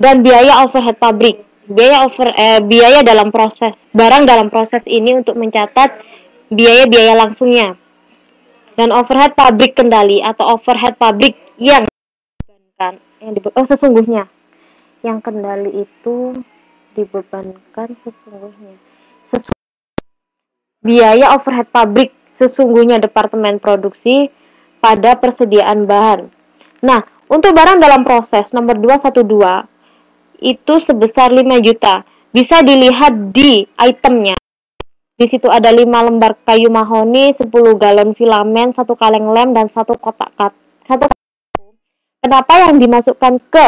dan biaya overhead pabrik. Biaya dalam proses barang dalam proses ini untuk mencatat biaya-biaya langsungnya. Dan overhead pabrik kendali atau overhead pabrik yang sesungguhnya yang kendali itu dibebankan sesungguhnya. Biaya overhead pabrik sesungguhnya departemen produksi pada persediaan bahan. Nah, untuk barang dalam proses nomor 212 itu sebesar 5 juta. Bisa dilihat di itemnya. Di situ ada 5 lembar kayu mahoni, 10 galon filamen, 1 kaleng lem, dan 1 kotak kat. Kenapa yang dimasukkan ke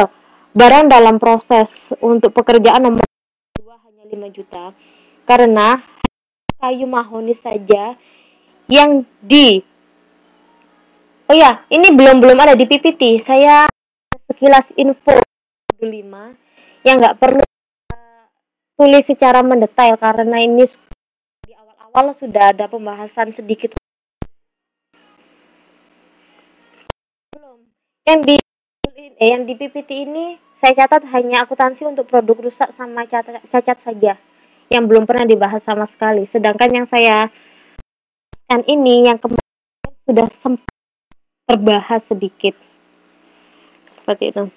barang dalam proses untuk pekerjaan nomor 2 hanya 5 juta? Karena kayu mahoni saja yang ini belum ada di PPT. Saya sekilas info 5 yang nggak perlu tulis secara mendetail karena ini di awal-awal sudah ada pembahasan sedikit. Yang di PPT ini saya catat hanya akuntansi untuk produk rusak sama cacat saja yang belum pernah dibahas sama sekali. Sedangkan yang saya ini yang kemarin sudah sempat terbahas sedikit. Seperti itu.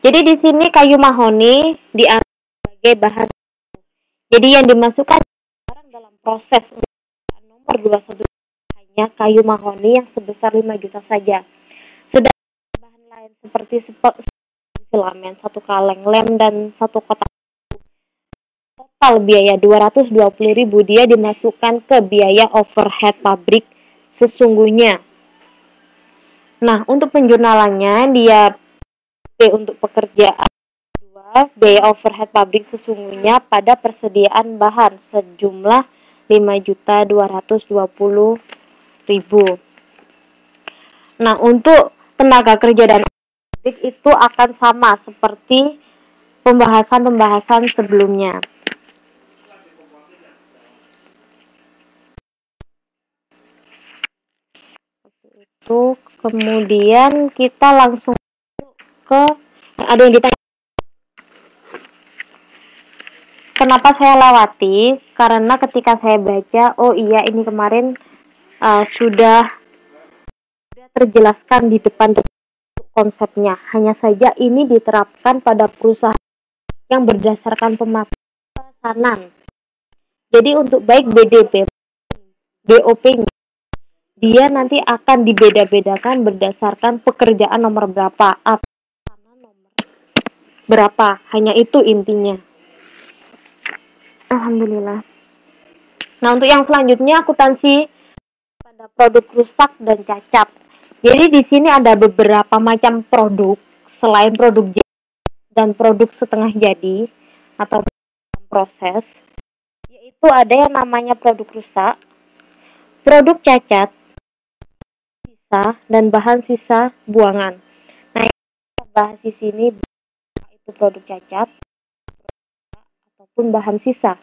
Jadi di sini kayu mahoni diartikan sebagai bahan. Jadi yang dimasukkan barang dalam proses nomor 21 hanya kayu mahoni yang sebesar 5 juta saja. Sedangkan bahan lain seperti filamen, 1 kaleng lem, dan 1 kotak total biaya 220.000 dia dimasukkan ke biaya overhead pabrik sesungguhnya. Nah, untuk penjurnalannya dia untuk pekerjaan 2 biaya overhead pabrik sesungguhnya pada persediaan bahan sejumlah 5.220.000. Nah, untuk tenaga kerja dan pabrik itu akan sama seperti pembahasan sebelumnya. Itu kemudian kita langsung ke ada yang ditanya. Kenapa saya lewati? Karena ketika saya baca, oh iya ini kemarin sudah terjelaskan di depan konsepnya. Hanya saja ini diterapkan pada perusahaan yang berdasarkan pemesanan. Jadi untuk baik BDP, BOP-nya, dia nanti akan dibeda-bedakan berdasarkan pekerjaan nomor berapa atau nomor berapa. Hanya itu intinya. Alhamdulillah. Nah, untuk yang selanjutnya akuntansi pada produk rusak dan cacat. Jadi di sini ada beberapa macam produk selain produk jadi dan produk setengah jadi atau proses, yaitu ada yang namanya produk rusak, produk cacat, sisa dan bahan sisa buangan. Nah, yang kita bahas di sini itu produk cacat ataupun bahan sisa,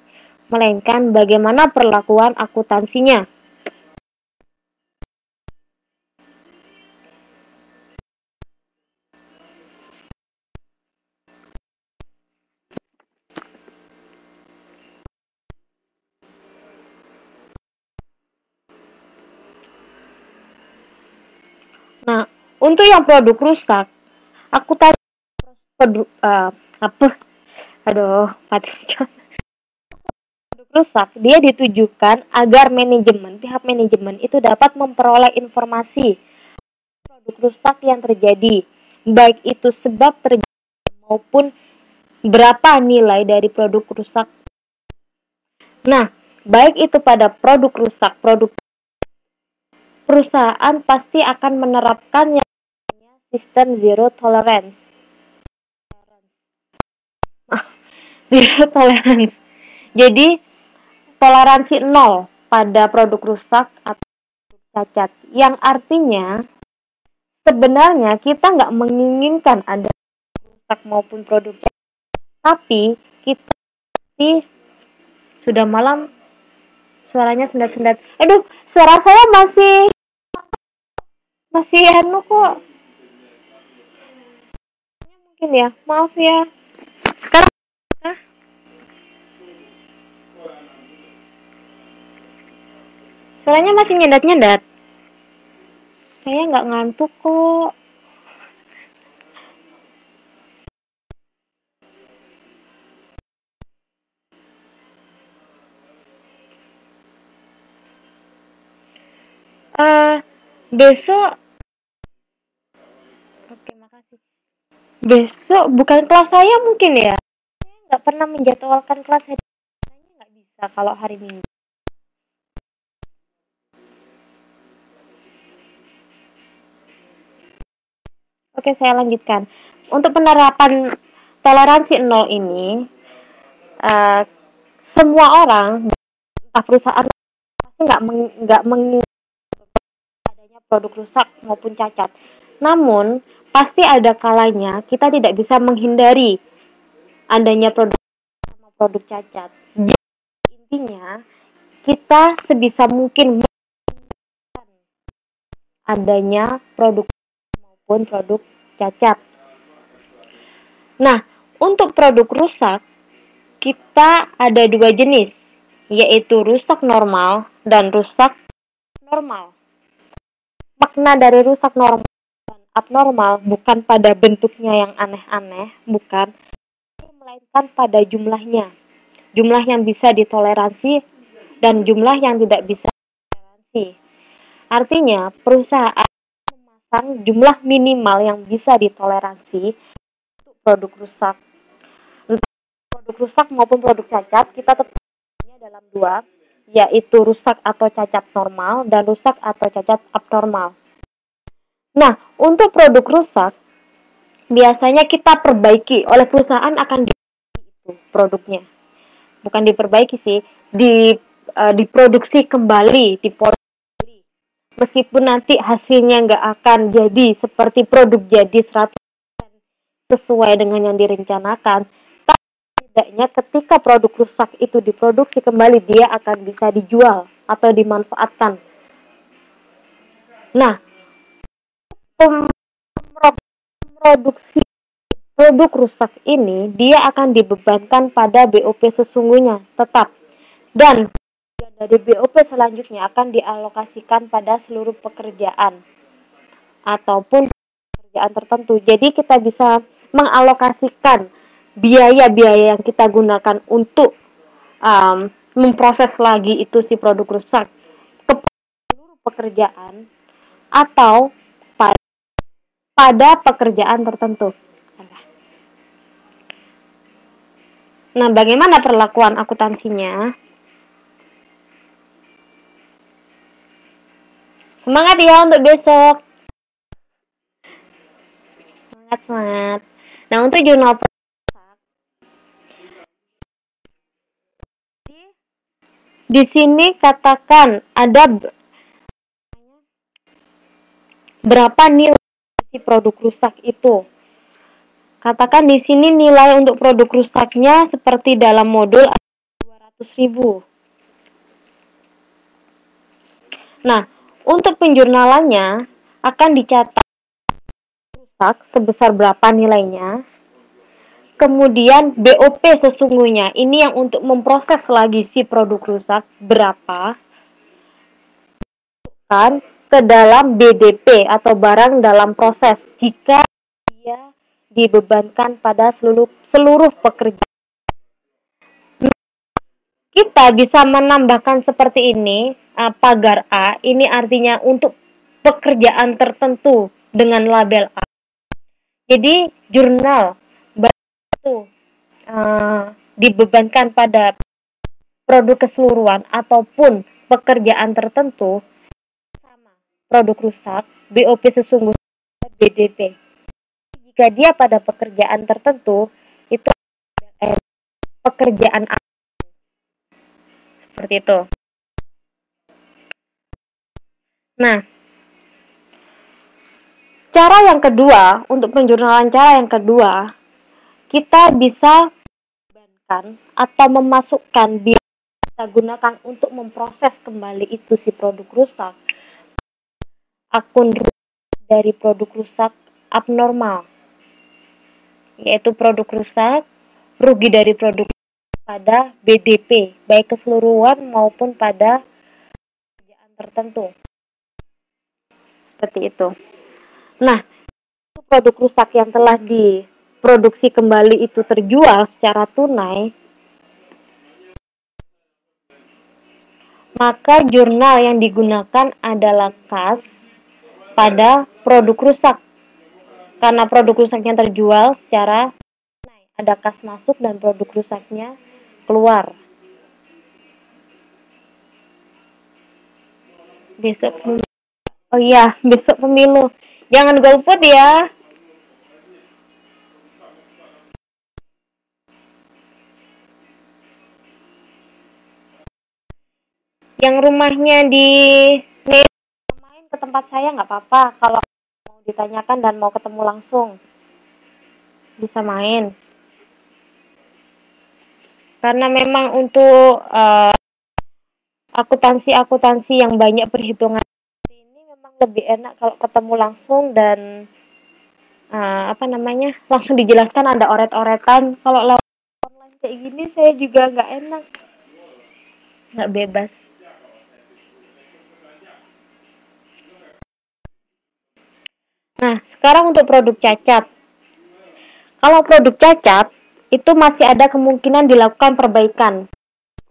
melainkan bagaimana perlakuan akuntansinya. Nah, untuk yang produk rusak, akuntansi produk produk rusak, dia ditujukan agar pihak manajemen itu dapat memperoleh informasi produk rusak yang terjadi, baik itu sebab terjadi maupun berapa nilai dari produk rusak. Nah, baik itu pada produk rusak, perusahaan pasti akan menerapkan yang namanya sistem zero tolerance. Zero tolerance. Jadi toleransi 0 pada produk rusak atau cacat, yang artinya sebenarnya kita nggak menginginkan ada rusak maupun produk cacat, tapi kita sudah malam suaranya sendat-sendat. Aduh, suara saya masih kok. mungkin ya. Maaf ya. Sekarang suaranya masih nyedat-nyedat. Saya nggak ngantuk kok. Eh, besok, oke makasih. Besok bukan kelas saya mungkin ya. Saya nggak pernah menjadwalkan kelas hari ini, nggak bisa kalau hari Minggu. Oke, saya lanjutkan. Untuk penerapan toleransi nol ini, eh, semua orang, entah perusahaan pasti nggak adanya produk rusak maupun cacat. Namun, pasti ada kalanya kita tidak bisa menghindari adanya produk cacat. Jadi, intinya, kita sebisa mungkin adanya produk maupun produk cacat. Nah, untuk produk rusak, kita ada dua jenis, yaitu rusak normal dan rusak normal. Makna dari rusak normal dan abnormal bukan pada bentuknya yang aneh-aneh, bukan, melainkan pada jumlahnya. Jumlah yang bisa ditoleransi dan jumlah yang tidak bisa ditoleransi. Artinya, perusahaan memasang jumlah minimal yang bisa ditoleransi untuk produk rusak. Untuk produk rusak maupun produk cacat, kita tetapnya dalam dua, yaitu rusak atau cacat normal dan rusak atau cacat abnormal. Nah, untuk produk rusak, biasanya kita perbaiki oleh perusahaan akan itu produknya. Bukan diperbaiki sih, diproduksi kembali, meskipun nanti hasilnya nggak akan jadi seperti produk jadi 100% sesuai dengan yang direncanakan, tapi setidaknya ketika produk rusak itu diproduksi kembali, dia akan bisa dijual atau dimanfaatkan. Nah, produksi produk rusak ini dia akan dibebankan pada BOP sesungguhnya tetap, dan dari BOP selanjutnya akan dialokasikan pada seluruh pekerjaan ataupun pekerjaan tertentu. Jadi kita bisa mengalokasikan biaya-biaya yang kita gunakan untuk memproses lagi itu si produk rusak ke seluruh pekerjaan atau pada pekerjaan tertentu. Nah, bagaimana perlakuan akuntansinya? Semangat ya untuk besok. Semangat, semangat. Nah, untuk jurnal di sini katakan ada berapa nilai si produk rusak itu. Katakan di sini nilai untuk produk rusaknya seperti dalam modul 200.000. Nah, untuk penjurnalannya akan dicatat rusak sebesar berapa nilainya. Kemudian BOP sesungguhnya, ini yang untuk memproses lagi si produk rusak berapa, kan ke dalam BDP atau barang dalam proses jika dia dibebankan pada seluruh pekerjaan. Kita bisa menambahkan seperti ini, pagar A, ini artinya untuk pekerjaan tertentu dengan label A. Jadi jurnal itu dibebankan pada produk keseluruhan ataupun pekerjaan tertentu sama produk rusak, BOP sesungguhnya BDP. Jika dia pada pekerjaan tertentu, itu pekerjaan A. Seperti itu. Nah, cara yang kedua, untuk penjurnalan cara yang kedua, kita bisa membebankan atau memasukkan biaya kita gunakan untuk memproses kembali itu si produk rusak, akun dari produk rusak abnormal. yaitu produk rusak, rugi dari produk pada BDP, baik keseluruhan maupun pada pekerjaan tertentu. Seperti itu. Nah, produk rusak yang telah diproduksi kembali itu terjual secara tunai, maka jurnal yang digunakan adalah kas pada produk rusak. Karena produk rusaknya terjual secara tunai, ada kas masuk dan produk rusaknya keluar. Besok pemilu. Oh iya, besok pemilu. Jangan golput ya. Yang rumahnya di main ke tempat saya nggak apa-apa. Kalau mau ditanyakan dan mau ketemu langsung, bisa main. Karena memang untuk akuntansi yang banyak perhitungan ini memang lebih enak kalau ketemu langsung dan langsung dijelaskan, ada oret-oretan. Kalau lewat online kayak gini saya juga nggak enak, nggak bebas. Nah, sekarang untuk produk cacat. Kalau produk cacat itu masih ada kemungkinan dilakukan perbaikan,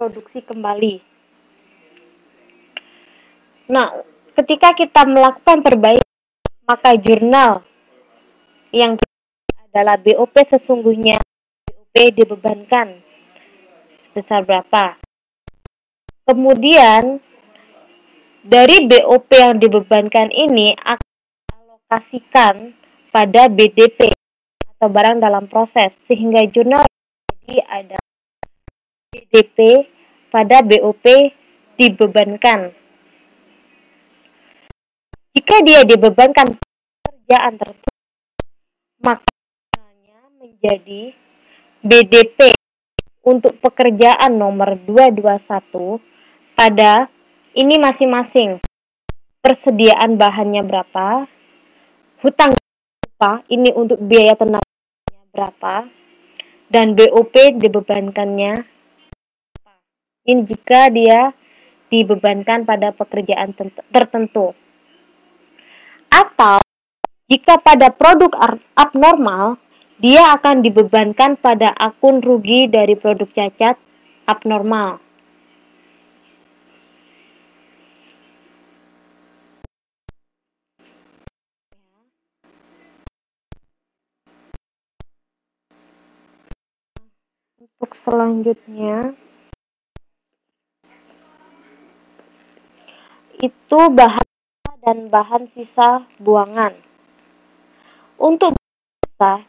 produksi kembali. Nah, ketika kita melakukan perbaikan, maka jurnal yang adalah BOP sesungguhnya, BOP dibebankan sebesar berapa. Kemudian dari BOP yang dibebankan ini akan dialokasikan pada BDP atau barang dalam proses, sehingga jurnal jadi ada BDP pada BOP dibebankan. Jika dia dibebankan pekerjaan tertentu, maka menjadi BDP untuk pekerjaan nomor 221 pada ini masing-masing. Persediaan bahannya berapa, hutang berapa, ini untuk biaya tenaganya berapa, dan BOP dibebankannya berapa. Ini jika dia dibebankan pada pekerjaan tertentu. Atau jika pada produk abnormal, dia akan dibebankan pada akun rugi dari produk cacat abnormal. Untuk selanjutnya, itu bahan dan bahan sisa buangan. Untuk sisa,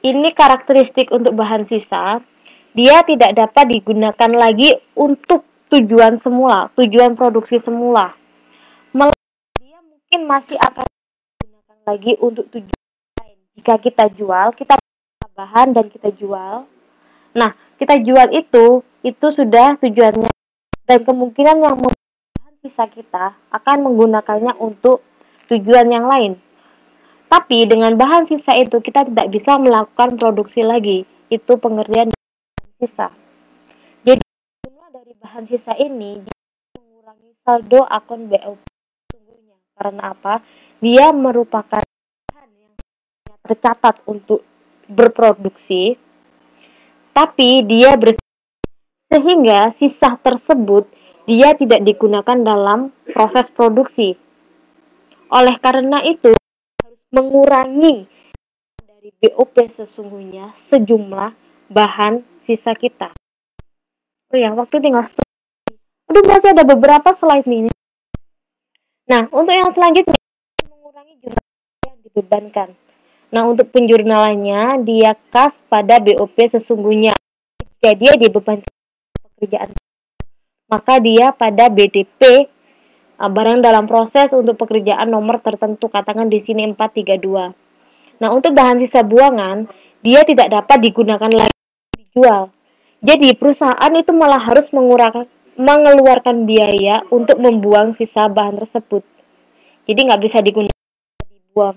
ini karakteristik untuk bahan sisa, dia tidak dapat digunakan lagi untuk tujuan semula, tujuan produksi semula. Dia mungkin masih akan digunakan lagi untuk tujuan lain. Jika kita jual, kita bahan dan kita jual. Nah, kita jual itu sudah tujuannya, dan kemungkinan yang bahan sisa kita akan menggunakannya untuk tujuan yang lain. Tapi dengan bahan sisa itu kita tidak bisa melakukan produksi lagi. Itu pengertian bahan sisa. Jadi jumlah dari bahan sisa ini mengurangi saldo akun BOP sesungguhnya. Karena apa? Dia merupakan bahan yang tercatat untuk berproduksi, tapi dia sehingga sisa tersebut dia tidak digunakan dalam proses produksi. Oleh karena itu harus mengurangi dari BOP sesungguhnya sejumlah bahan sisa kita. Oh ya, waktu tinggal. Aduh, masih ada beberapa slide nih. Nah, untuk yang selanjutnya mengurangi jumlah yang dibebankan. Nah, untuk penjurnalannya dia kas pada BOP sesungguhnya. Jika dia dibebankan pekerjaan, maka dia pada BDP barang dalam proses untuk pekerjaan nomor tertentu, katakan di sini 432. Nah, untuk bahan sisa buangan, dia tidak dapat digunakan lagi dijual. Jadi, perusahaan itu malah harus mengeluarkan biaya untuk membuang sisa bahan tersebut. Jadi, nggak bisa digunakan, dibuang.